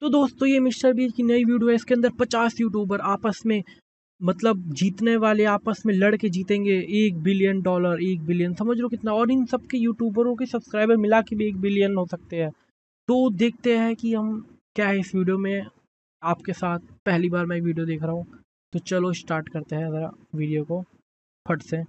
तो दोस्तों ये मिस्टर बीस्ट की नई वीडियो है। इसके अंदर 50 यूट्यूबर आपस में मतलब जीतने वाले आपस में लड़ के जीतेंगे $1 बिलियन। 1 बिलियन समझ लो कितना, और इन सबके यूट्यूबरों के सब्सक्राइबर मिला के भी 1 बिलियन हो सकते हैं। तो देखते हैं कि हम क्या है इस वीडियो में आपके साथ। पहली बार मैं वीडियो देख रहा हूँ, तो चलो स्टार्ट करते हैं ज़रा वीडियो को फट से।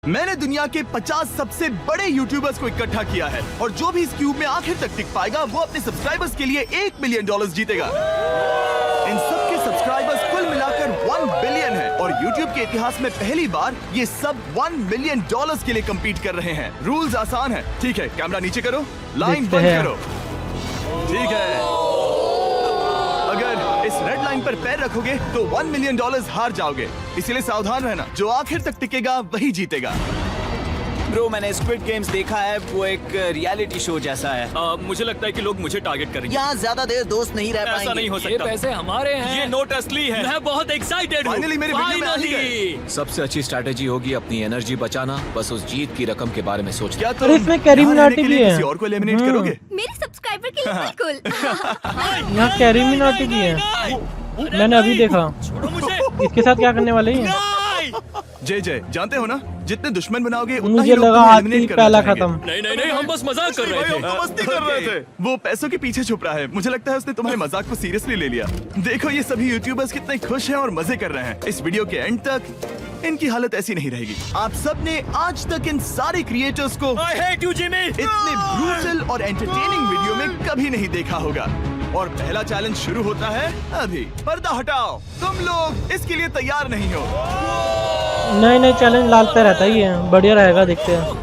मैंने दुनिया के 50 सबसे बड़े यूट्यूबर्स को इकट्ठा किया है और जो भी इस क्यूब में आखिर तक टिक पाएगा वो अपने सब्सक्राइबर्स के लिए $1 बिलियन जीतेगा। इन सबके सब्सक्राइबर्स कुल मिलाकर 1 बिलियन है और यूट्यूब के इतिहास में पहली बार ये सब $1 मिलियन के लिए कम्पीट कर रहे हैं। रूल्स आसान है, ठीक है? कैमरा नीचे करो, लाइन बंद करो, ठीक है? अगर इस रेड लाइन पर पैर रखोगे तो $1 मिलियन हार जाओगे, इसलिए सावधान रहना। जो आखिर तक टिकेगा वही जीतेगा। ब्रो, मैंने स्क्विड गेम्स देखा है, वो एक रियलिटी शो जैसा है। मुझे लगता है कि लोग मुझे टारगेट करेंगे। यहाँ ज्यादा देर दोस्त नहीं रह पाएंगे। ऐसा नहीं हो ये सकता। पैसे हमारे हैं। ये नोट असली है। मैं बहुत एक्साइटेड हूँ। Finally मेरी वीडियो में आ ही गए। सबसे अच्छी स्ट्रैटेजी होगी अपनी एनर्जी बचाना, बस उस जीत की रकम के बारे में सोचना। क्या और इसमें कैरी यहाँ रहने मिनाटी के भी लिए है। किसी और को एलिमिनेट करोगे? मेरे सब्सक्राइबर के लिए बिल्कुल। यहाँ कैरी मिनाटी भी है, मैंने अभी देखा। छोड़ो मुझे। इसके साथ क्या करने वाले हैं? जय जय, जानते हो ना, जितने दुश्मन बनाओगे उतना मुझे ही लोग लगा तुम्हें हाथी एलिमिनेट करना पहला चाहेंगे। खत्म। नहीं, हम बस मजाक कर रहे थे। मस्ती कर रहे थे। वो पैसों के पीछे छुप रहा है। मुझे लगता है उसने तुम्हारे मजाक को सीरियसली ले लिया। देखो ये सभी यूट्यूबर्स कितने खुश हैं और मजे कर रहे हैं। इस वीडियो के एंड तक इनकी हालत ऐसी नहीं रहेगी। आप सब ने आज तक इन सारे क्रिएटर्स को I hate you, Jimmy। इतने ब्रूटल और एंटरटेनिंग वीडियो में कभी नहीं देखा होगा। और पहला चैलेंज शुरू होता है अभी। पर्दा हटाओ, तुम लोग इसके लिए तैयार नहीं हो। नए नए चैलेंज लाते रहता ही है, बढ़िया रहेगा, देखते हैं।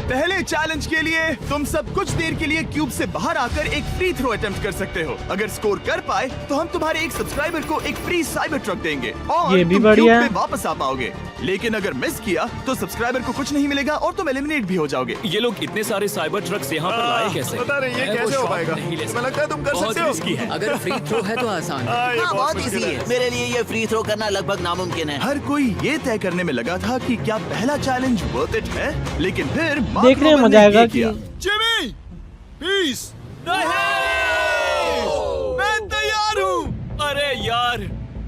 पहले चैलेंज के लिए तुम सब कुछ देर के लिए क्यूब से बाहर आकर एक फ्री थ्रो अटेम्प्ट कर सकते हो। अगर स्कोर कर पाए तो हम तुम्हारे एक सब्सक्राइबर को एक फ्री साइबर ट्रक देंगे और ये भी तुम बढ़िया क्यूब है। में वापस आ पाओगे। लेकिन अगर मिस किया तो सब्सक्राइबर को कुछ नहीं मिलेगा और तुम एलिमिनेट भी हो जाओगे। ये लोग इतने सारे साइबर ट्रक्स यहाँ पर लाए कैसे? पता नहीं ये मैं वो कैसे हो शॉट पाएगा। नहीं ले तुम्हें लगता है तुम कर बहुत सकते हो? रिस्की है। अगर फ्री थ्रो है तो आसान है। हाँ, बहुत इजी है। मेरे लिए ये फ्री थ्रो करना लगभग नामुमकिन है। हर कोई ये तय करने में लगा था कि क्या पहला चैलेंज वर्थ इट है, लेकिन फिर मार्क देखने में रोबर मजा ने आएगा ये कि किया। जिमी, पीस, मैं तैयार हूँ। अरे यार,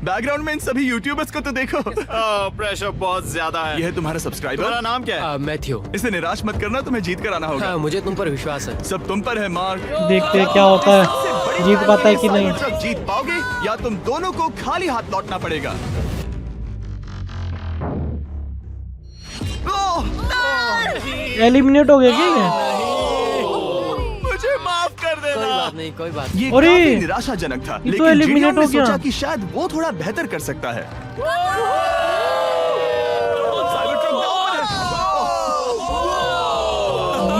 बैकग्राउंड में इन सभी यूट्यूबर्स को तो देखो। प्रेशर बहुत ज्यादा है। ये है तुम्हारा सब्सक्राइबर। नाम क्या है? मैथ्यू, इसे निराश मत करना, तुम्हें जीत कर आना होगा। हाँ, मुझे तुम पर विश्वास है। सब तुम पर है मार्क। देखते हैं क्या होता सबसे है, बड़ी जीत हार पाता है के कि लिए नहीं। साइबर ट्रक जीत पाओगे या तुम दोनों को खाली हाथ लौटना पड़ेगा। एलिमिनेट हो गया क्या ये? मुझे माफ कर कोई देना। बात नहीं, कोई बात ये अरे! काफी निराशाजनक था, ये तो लेकिन eliminate जिनियन ने हो गया। सोचा कि शायद वो थोड़ा बेहतर कर सकता है। साइबर ट्रक डाउन है।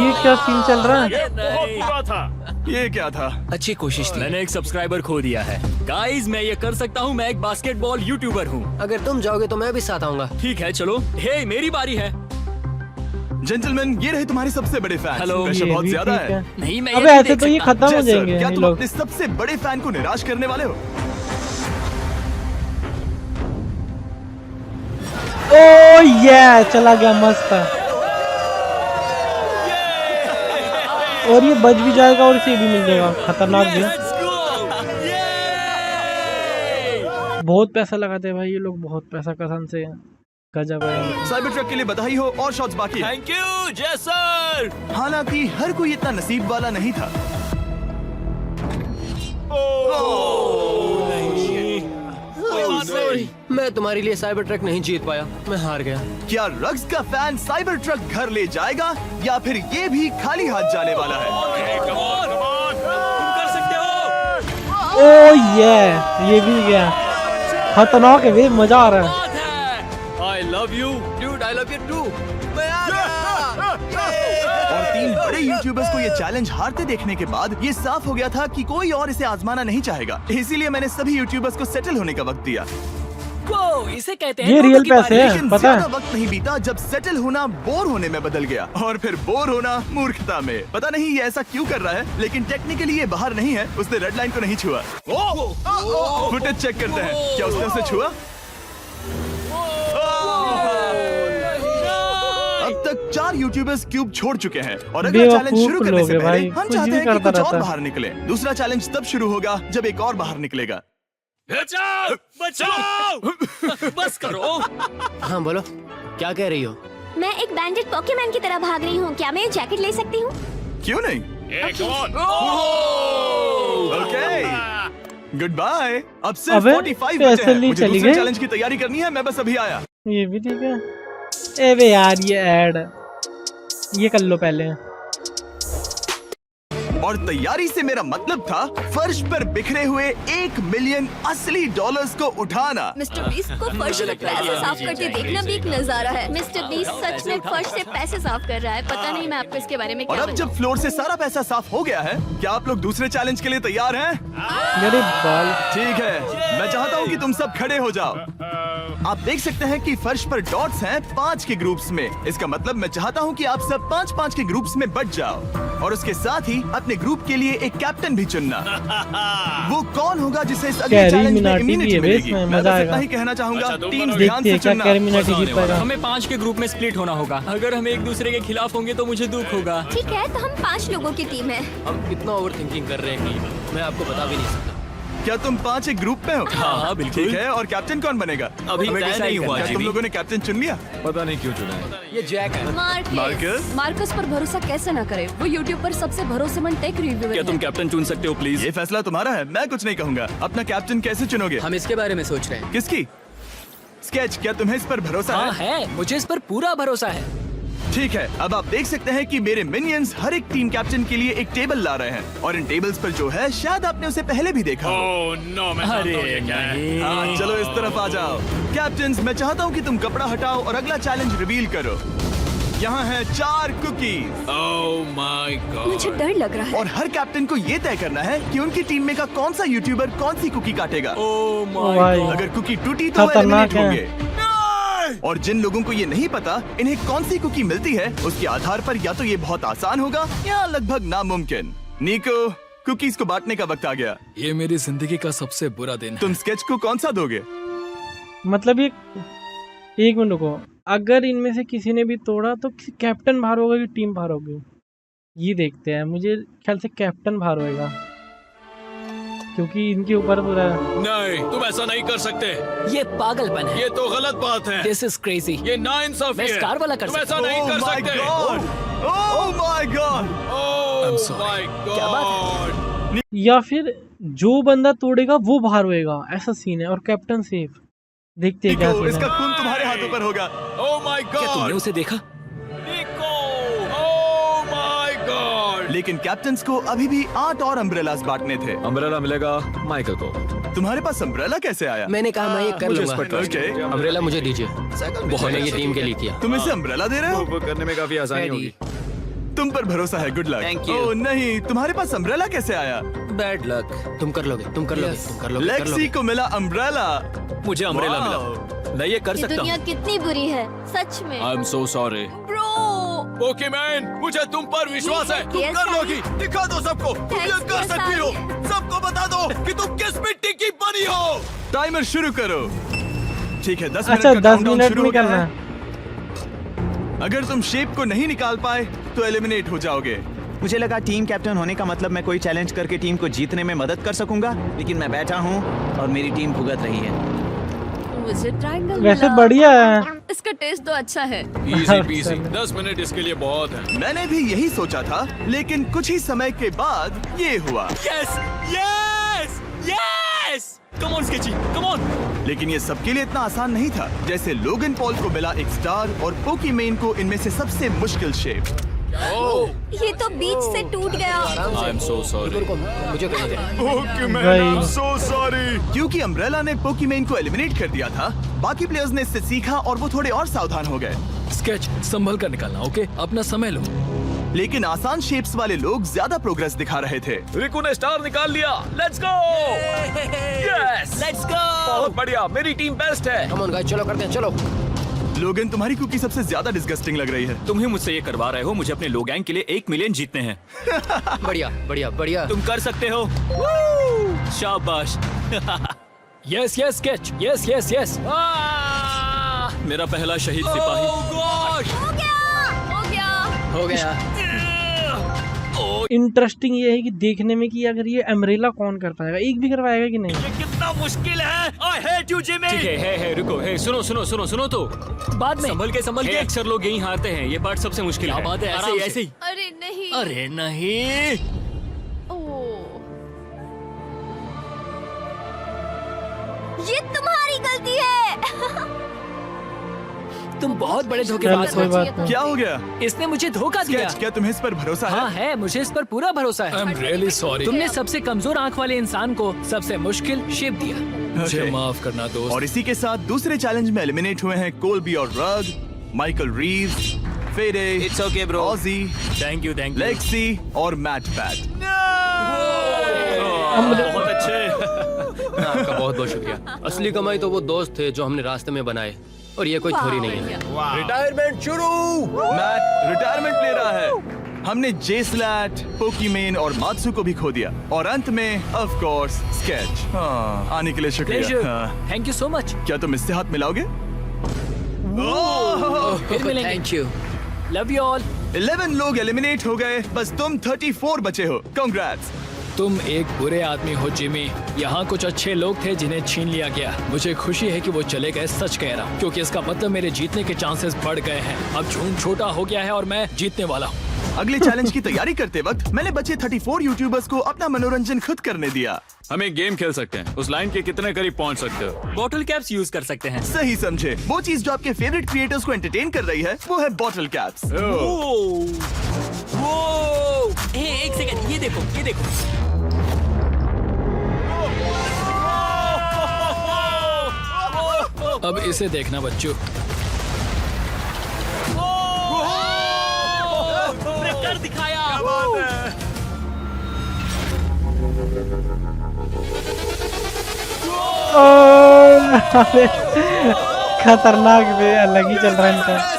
ये क्या सीन चल रहा है? बहुत बुरा था। ये क्या था? अच्छी कोशिश थी। मैंने एक सब्सक्राइबर खो दिया है। गाइस, मैं ये कर सकता हूँ। मैं एक बास्केटबॉल यूट्यूबर हूँ। अगर तुम जाओगे तो मैं भी साथ आऊंगा। ठीक है, चलो। हे, मेरी बारी है। जेंटलमैन, ये रहे तुम्हारे सबसे बड़े फैन। हेलो, प्रेशर ये बहुत भी ज्यादा ठीक है। नहीं, मैं अबे ये नहीं ऐसे देख तो ये सकता। खत्म हो जैसर, जाएंगे क्या ये तुम लोग। अपने सबसे बड़े फैन को निराश करने वाले हो? ओ ये चला गया, मस्त है। और ये बच भी जाएगा और इसे भी मिल जाएगा, खतरनाक भी। Let's go! Yay! बहुत पैसा लगाते हैं भाई ये लोग, बहुत पैसा कसम से, गजब है। साइबर ट्रक के लिए बधाई हो और शॉट्स बाकी हैं। थैंक यू, जेसर। हालांकि हर कोई इतना नसीब वाला नहीं था। सॉरी, मैं तुम्हारे लिए साइबर ट्रक नहीं जीत पाया, मैं हार गया। क्या रग्स का फैन साइबर ट्रक घर ले जाएगा या फिर ये भी खाली हाथ जाने वाला है? तुम कर सकते हो। ओ ये भी गया, खतरनाक है, वे मजा आ रहा है। बात है। I love you, Dude, I love you too। और 3 बड़े यूट्यूबर्स को ये चैलेंज हारते देखने के बाद ये साफ हो गया था कि कोई और इसे आजमाना नहीं चाहेगा। इसीलिए मैंने सभी यूट्यूबर्स को सेटल होने का वक्त दिया। वो इसे कहते हैं ये लोगों रियल की बारी। पैसे हैं, लेकिन पता ज्यादा है। वक्त नहीं बीता जब सेटल होना बोर होने में बदल गया और फिर बोर होना मूर्खता में। पता नहीं ये ऐसा क्यों कर रहा है, लेकिन टेक्निकली ये बाहर नहीं है। उसने रेड लाइन को नहीं छुआ। फुटेज चेक करते हैं, क्या उसने उसे छुआ? अब तक 4 यूट्यूबर्स क्यूब छोड़ चुके हैं और अगला चैलेंज बेवकूफ शुरू करने लोग से हैं पहले भाई, हम कुछ चाहते भी हैं कि करता कुछ और रहता। बाहर निकले। दूसरा चैलेंज तब शुरू होगा जब एक और बाहर निकलेगा। बचाओ बचाओ बस करो। हाँ बोलो, क्या कह रही हो? मैं एक बैंडेड पॉकीमैन की तरह भाग रही हूँ। क्या मैं ये जैकेट ले सकती हूँ? क्यों नहीं? एक और। Okay, goodbye. अब सिर्फ अबे, 45 पैसे बचे हैं। लिए मुझे चली दूसरे गई। चैलेंज की तैयारी करनी है। मैं बस अभी आया। ये भी ठीक है। ए बे यार ये ऐड, ये कर लो पहले। और तैयारी से मेरा मतलब था फर्श पर बिखरे हुए 1 मिलियन असली डॉलर्स को उठाना। मिस्टर बीस्ट को फर्श में पैसे साफ करते देखना भी एक नजारा है। मिस्टर बीस्ट सच में फर्श से पैसे साफ कर रहा है। पता नहीं मैं आपको इसके बारे में और क्या अब जब बताऊं। फ्लोर से सारा पैसा साफ हो गया है, क्या आप लोग दूसरे चैलेंज के लिए तैयार हैं? मेरे बाल। ठीक है, मैं चाहता हूँ कि तुम सब खड़े हो जाओ। आप देख सकते हैं कि फर्श पर डॉट्स हैं 5 के ग्रुप्स में। इसका मतलब मैं चाहता हूँ कि आप सब 5-5 के ग्रुप्स में बट जाओ और उसके साथ ही अपने ग्रुप के लिए एक कैप्टन भी चुनना। वो कौन होगा जिसे इस अगले कैरी चैलेंज में मिनाटी इम्यूनिटी भी है, मिलेगी? इसमें मैं मजा बस आएगा। इतना ही कहना चाहूंगा, अच्छा, तुम टीम बताओ। ध्यान देखते से हैं क्या चुनना। कैरिमिनाटी जीत पाएगा। हमें 5 के ग्रुप में स्प्लिट होना होगा। अगर हम एक दूसरे के खिलाफ होंगे तो मुझे दुख होगा। ठीक है, तो हम 5 लोगों की टीम है। हम कितना ओवर थिंकिंग कर रहे हैं कि मैं आपको बता भी नहीं सकता। क्या तुम 5 एक ग्रुप में हो? हाँ, बिल्कुल। ठीक है, और कैप्टन कौन बनेगा? अभी हमें तय decide नहीं करना हुआ, है। तुम जिमी। लोगों ने कैप्टन चुन लिया? पता नहीं क्यों चुना है। ये जैक है। मार्कस? मार्कस पर भरोसा कैसे ना करे? वो यूट्यूब पर सबसे भरोसेमंद टेक रिव्यूअर क्या है। तुम कैप्टन चुन सकते हो प्लीज? ये फैसला तुम्हारा है, मैं कुछ नहीं कहूंगा। अपना कैप्टन कैसे चुनोगे? हम इसके बारे में सोच रहे हैं। किसकी? स्केच, क्या तुम्हें इस पर भरोसा हाँ है? है, मुझे इस पर पूरा भरोसा है। ठीक है, अब आप देख सकते हैं कि मेरे मिनियंस हर एक टीम कैप्टन के लिए एक टेबल ला रहे हैं और इन टेबल्स पर जो है शायद आपने उसे पहले भी देखा हो। अरे नहीं। हाँ, चलो इस तरफ आ जाओ। कैप्टन्स, मैं चाहता हूँ कि तुम कपड़ा हटाओ और अगला चैलेंज रिवील करो। यहाँ है 4 कुकीज मुझे डर लग रहा है। और हर कैप्टन को ये तय करना है कि उनकी टीम में का कौन सा यूट्यूबर कौन सी कुकी काटेगा। ओह ओ भाई, अगर कुकी टूटी तो वो खतरनाक एलिमिनेट है। होंगे। और जिन लोगों को ये नहीं पता इन्हें कौन सी कुकी मिलती है, उसके आधार पर या तो ये बहुत आसान होगा या लगभग नामुमकिन। निको, कुकीज को बांटने का वक्त आ गया। ये मेरी जिंदगी का सबसे बुरा दिन है। तुम स्केच को कौन सा दोगे? मतलब एक मिनट रुको, अगर इनमें से किसी ने भी तोड़ा तो कैप्टन बाहर होगा कि टीम बाहर होगी, ये देखते हैं। मुझे ख्याल से कैप्टन बाहर होएगा क्योंकि इनके ऊपर पूरा नहीं, तुम ऐसा नहीं कर सकते। ये पागलपन है। ये तो गलत बात है। This is crazy. ये नाइंसाफी मैं है। स्टार वाला कर तुम सकता ऐसा नहीं Oh कर my सकते। God! Oh my God! Oh I'm sorry. my क्या बात God! या फिर जो बंदा तोड़ेगा वो बाहर होएगा, ऐसा सीन है। और कैप्टन सेफ। देखते हैं क्या निको, सीन इसका है। खून तुम्हारे हाथों पर होगा। Oh my क्या तुमने God! उसे देखा? Oh my God! लेकिन कैप्टन्स को अभी भी 8 और अम्ब्रेलास बांटने थे। अम्ब्रेला मिलेगा माइकल को। तुम्हारे पास अम्ब्रेला कैसे आया? मैंने कहा मैं ये कर मुझे लूंगा। इस पर trust है। Okay. अम्ब्रेला मुझे दीजिए। मैंने ये टीम के लिए किया। तुम इसे अम्ब्रेला दे रहे हो? वो करने में काफी आसानी होगी। तुम पर भरोसा है, गुड लक। Thank you. ओह नहीं, तुम्हारे पास अम्ब्रेला कैसे आया? Bad luck. तुम कर लोगे, तुम कर लोगे, तुम कर लोगे, कर लेक्सी लोगे। को मिला अम्ब्रेला। मुझे अम्ब्रेला Wow. मिला। मैं ये कर ये सकता दुनिया हूँ। कितनी बुरी है, सच में। I am so sorry. Bro, Pokemon, मुझे तुम पर विश्वास है। तुम Yes, कर Sally. लोगी। दिखा दो सबको। तुम ये Thanks, कर yes, सकती हो। Sally. सबको बता दो कि तुम किस मिट्टी की बनी हो। टाइमर शुरू करो। ठीक है, 10 अच्छा, मिनट का 10 काउंटडाउन मिनट शुरू में हो गया करना है। है। अगर तुम शेप को नहीं निकाल पाए तो एलिमिनेट हो जाओगे। मुझे लगा टीम कैप्टन होने का मतलब मैं कोई चैलेंज करके टीम को जीतने में मदद कर सकूंगा, लेकिन मैं बैठा हूँ और मेरी टीम भुगत रही है। मुझे ट्रायंगल वैसे मिला। बढ़िया है। इसका टेस्ट तो अच्छा है। Easy PC. 10 मिनट इसके लिए बहुत है। मैंने भी यही सोचा था, लेकिन कुछ ही समय के बाद ये हुआ। Yes yes yes, come on sketchy, come on. लेकिन ये सबके लिए इतना आसान नहीं था। जैसे लोगन पॉल को मिला एक स्टार और पोकीमेन को इनमें से सबसे मुश्किल शेप। ये तो बीच से टूट गया। आई एम सो सॉरी। रुको, मुझे करने दे। भाई। so sorry. क्योंकि अम्ब्रेला ने पोकीमेन को एलिमिनेट कर दिया था, बाकी प्लेयर्स ने इससे सीखा और वो थोड़े और सावधान हो गए। स्केच संभल कर निकालना, ओके? अपना समय लो। लेकिन आसान शेप्स वाले लोग ज्यादा प्रोग्रेस दिखा रहे थे। रिकू ने स्टार निकाल लिया। Let's go. Yes, let's go. बहुत बढ़िया, मेरी टीम बेस्ट है। कम ऑन गाइस, चलो करते हैं, चलो। लोगन, तुम्हारी कुकी सबसे ज्यादा डिस्गस्टिंग लग रही है। तुम ही मुझसे ये करवा रहे हो। मुझे अपने लो गैंग के लिए 1 मिलियन जीतने हैं। बढ़िया, बढ़िया, बढ़िया। तुम कर सकते हो। शाबाश। Yes yes sketch, yes yes yes. मेरा पहला शहीद सिपाही। हो गया। हो गया। इंटरेस्टिंग ये है कि देखने में कि अगर ये अम्ब्रेला कौन कर पाएगा, एक भी कर पाएगा कि नहीं। ये कितना मुश्किल है। I hate you, Jimmy. ठीक है, रुको, सुनो सुनो सुनो सुनो तो बाद में संभल के अक्सर लोग यहीं हारते हैं, ये पार्ट सबसे मुश्किल क्या है। बात है, ऐसे ही ऐसे ही। अरे नहीं। अरे नहीं, ओह, ये तुम्हारी गलती है। तुम बहुत बड़े धोखेबाज चल, कोई हो। बात नहीं। क्या हो गया? इसने मुझे धोखा दिया। स्केच, क्या तुम्हें इस पर भरोसा है? हाँ है, मुझे इस पर पूरा भरोसा है। I'm really sorry। तुमने सबसे कमजोर आंख वाले इंसान को सबसे मुश्किल शेप दिया। मुझे Okay. माफ करना दोस्त। और इसी के साथ दूसरे चैलेंज में एलिमिनेट हुए हैं कोल्बी और रग, माइकल रीव्स, फेरे, It's okay, bro. ऑजी, थैंक यू लेक्सी और मैट पैट। बहुत अच्छे। आपका बहुत बहुत शुक्रिया। असली कमाई तो वो दोस्त थे जो हमने रास्ते में बनाए, और ये कोई थोड़ी नहीं है। रिटायरमेंट शुरू। मैट रिटायरमेंट ले रहा है। हमने जेस्लैट, पोकीमेन और मात्सु को भी खो दिया। और अंत में ऑफ कोर्स स्केच। आने के लिए शुक्रिया। हाँ। Thank you so much. क्या तुम इससे हाथ मिलाओगे? फिर मिलेंगे। Thank you. Love you all. 11 लोग एलिमिनेट हो गए, बस तुम 34 बचे हो। कांग्रेट्स। तुम एक बुरे आदमी हो जिमी। यहाँ कुछ अच्छे लोग थे जिन्हें छीन लिया गया। मुझे खुशी है कि वो चले गए, सच कह रहा हूँ, क्योंकि इसका मतलब मेरे जीतने के चांसेस बढ़ गए हैं। अब झूठ छोटा हो गया है और मैं जीतने वाला हूँ। अगले चैलेंज की तैयारी करते वक्त मैंने बचे 34 यूट्यूबर्स को अपना मनोरंजन खुद करने दिया। हम एक गेम खेल सकते हैं। उस लाइन के कितने करीब पहुँच सकते हो? बॉटल कैप्स यूज कर सकते हैं। सही समझे। वो चीज जो आपके फेवरेट क्रिएटर्स को एंटरटेन कर रही है वो है बॉटल कैप्स। एक सेकंड, ये देखो, ये देखो। अब इसे देखना बच्चों। कर दिखाया। खतरनाक वे अलग ही चल रहा है इनका।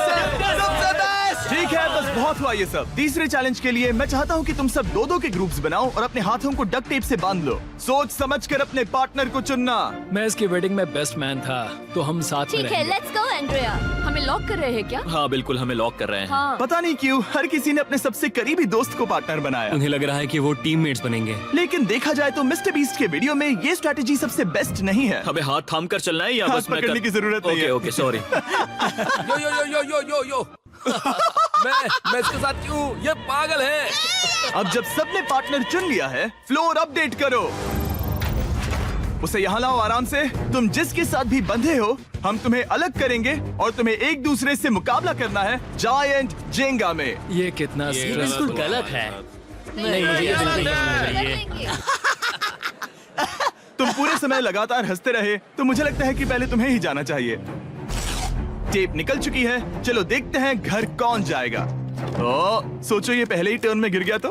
ठीक है, बस बहुत हुआ ये सब। तीसरे चैलेंज के लिए मैं चाहता हूँ कि तुम सब दो के ग्रुप्स बनाओ और अपने हाथों को डक्ट टेप से बांध लो। सोच समझकर अपने पार्टनर को चुनना। मैं इसकी वेडिंग में बेस्ट मैन था, तो हम साथ में ठीक है, रहेंगे। Let's go Andrea. हमें लॉक कर रहे हैं क्या? हाँ बिल्कुल, हमें लॉक कर रहे हैं। हाँ। पता नहीं क्यों हर किसी ने अपने सबसे करीबी दोस्त को पार्टनर बनाया। उन्हें लग रहा है कि वो टीममेट्स बनेंगे। लेकिन देखा जाए तो मिस्टर बीस्ट के वीडियो में ये स्ट्रेटेजी सबसे बेस्ट नहीं है। हमें हाथ थाम कर चलना है या हाथ बस मैं पकड़ने की जरूरत नहीं है। Okay sorry. Yo yo yo yo yo yo yo. मैं इसके साथ क्यों? ये पागल है। अब जब सबने पार्टनर चुन लिया है, फ्लोर अपडेट करो। उसे यहाँ लाओ आराम से। तुम जिसके साथ भी बंधे हो, हम तुम्हें अलग करेंगे और तुम्हें एक दूसरे से मुकाबला करना है जायंट जेंगा में। ये कितना बिल्कुल गलत है। नहीं, मुझे ये बिल्कुल नहीं चाहिए। करेंगे। तुम पूरे समय लगातार हंसते रहे, तो मुझे लगता है कि पहले तुम्हें ही जाना चाहिए। टेप निकल चुकी है, चलो देखते हैं घर कौन जाएगा। सोचो ये पहले ही टर्न में गिर गया तो।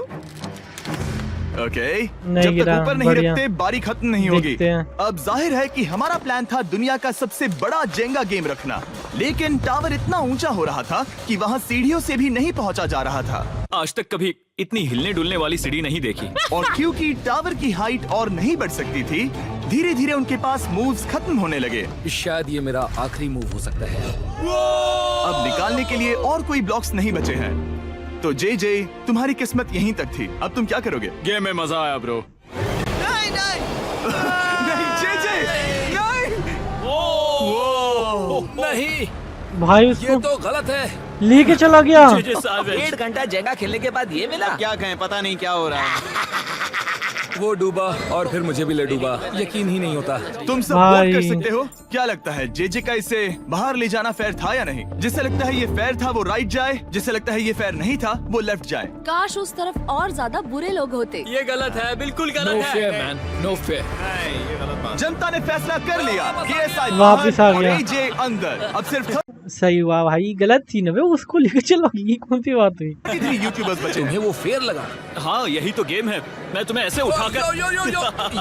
ओके, नहीं जब तक गिरा, ऊपर नहीं बढ़िया। रखते बारी खत्म नहीं होगी। देखते हैं। अब जाहिर है कि हमारा प्लान था दुनिया का सबसे बड़ा जेंगा गेम रखना, लेकिन टावर इतना ऊंचा हो रहा था कि वहाँ सीढ़ियों से भी नहीं पहुँचा जा रहा था। आज तक कभी इतनी हिलने डुलने वाली सीढ़ी नहीं देखी। और क्योंकि टावर की हाइट और नहीं बढ़ सकती थी, धीरे धीरे उनके पास मूव्स खत्म होने लगे। शायद ये मेरा आखिरी मूव हो सकता है। अब निकालने के लिए और कोई ब्लॉक्स नहीं बचे हैं। तो जे तुम्हारी किस्मत यहीं तक थी। अब तुम क्या करोगे? गेम में मजा आया ब्रो। नहीं जे नहीं, भाई उसको तो गलत है। लेके चला गया। 1.5 घंटा जेंगा खेलने के बाद ये मिला। क्या कहें, पता नहीं क्या हो रहा है। वो डूबा और फिर मुझे भी ले डूबा। यकीन ही नहीं होता। तुम सब भाई। वोट कर सकते हो। क्या लगता है जे का इसे बाहर ले जाना फेयर था या नहीं? जिसे लगता है ये फेयर था वो राइट जाए, जिसे लगता है ये फेयर नहीं था वो लेफ्ट जाए। काश उस तरफ और ज्यादा बुरे लोग होते। ये गलत है, बिल्कुल नो गलत फेयर है। Man, no fair. जनता ने फैसला कर लिया कि KSI वापिस आ बाहर और गया। AJ अंदर। अब सिर्फ सही हुआ भाई, गलत थी ना वे, उसको लेके चलो। ये कौन सी बात हुई? 33 यूट्यूबर्स बचे हैं। वो फेयर लगा। हाँ यही तो गेम है। मैं तुम्हें ऐसे उठाकर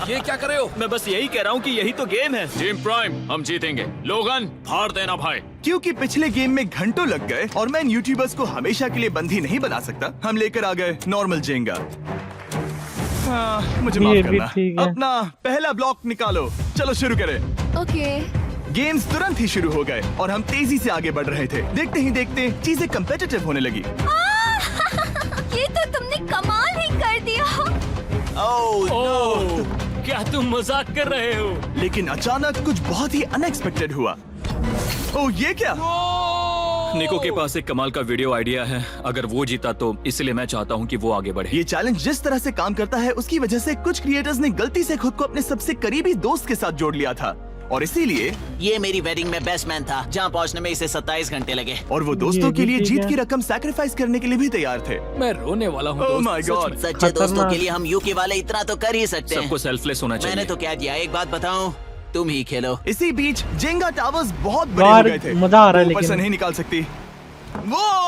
ये क्या कर रहे हो? मैं बस यही कह रहा हूँ कि यही तो गेम है। टीम प्राइम, हम जीतेंगे। लोगन, हार देना भाई। क्योंकि पिछले गेम में घंटों लग गए और मैं इन यूट्यूबर्स को हमेशा के लिए बंदी नहीं बना सकता, हम लेकर आ गए नॉर्मल जेंगा। मुझे माफ ये भी करना। ठीक है। अपना पहला ब्लॉक निकालो। चलो शुरू करें। ओके। गेम्स तुरंत ही शुरू हो गए और हम तेजी से आगे बढ़ रहे थे। देखते ही देखते चीजें कम्पिटिटिव होने लगी। ये तो तुमने कमाल ही कर दिया। ओह, क्या तुम मजाक कर रहे हो? लेकिन अचानक कुछ बहुत ही अनएक्सपेक्टेड हुआ। ओह, ये क्या? निको के पास एक कमाल का वीडियो आइडिया है। अगर वो जीता तो इसलिए मैं चाहता हूँ कि वो आगे बढ़े। ये चैलेंज जिस तरह से काम करता है उसकी वजह से कुछ क्रिएटर्स ने गलती से खुद को अपने सबसे करीबी दोस्त के साथ जोड़ लिया था और इसीलिए ये मेरी वेडिंग में बेस्ट मैन था जहाँ पहुँचने में इसे 27 घंटे लगे। और वो दोस्तों के लिए ठीक जीत है। की रकम सैक्रिफाइस करने के लिए भी तैयार थे। मैं रोने वाला हूँ ओह दोस्त। My God. सच्चे दोस्तों के लिए हम यूके वाले इतना तो कर ही सकते हैं। सबको सेल्फलेस होना चाहिए। मैंने तो क्या दिया, एक बात बताऊं, तुम ही खेलो। इसी बीच जेंगा टावर्स बहुत बड़े हो यार गए थे। मजा आ रहा है ऊपर से लेकिन नहीं निकाल सकती। वो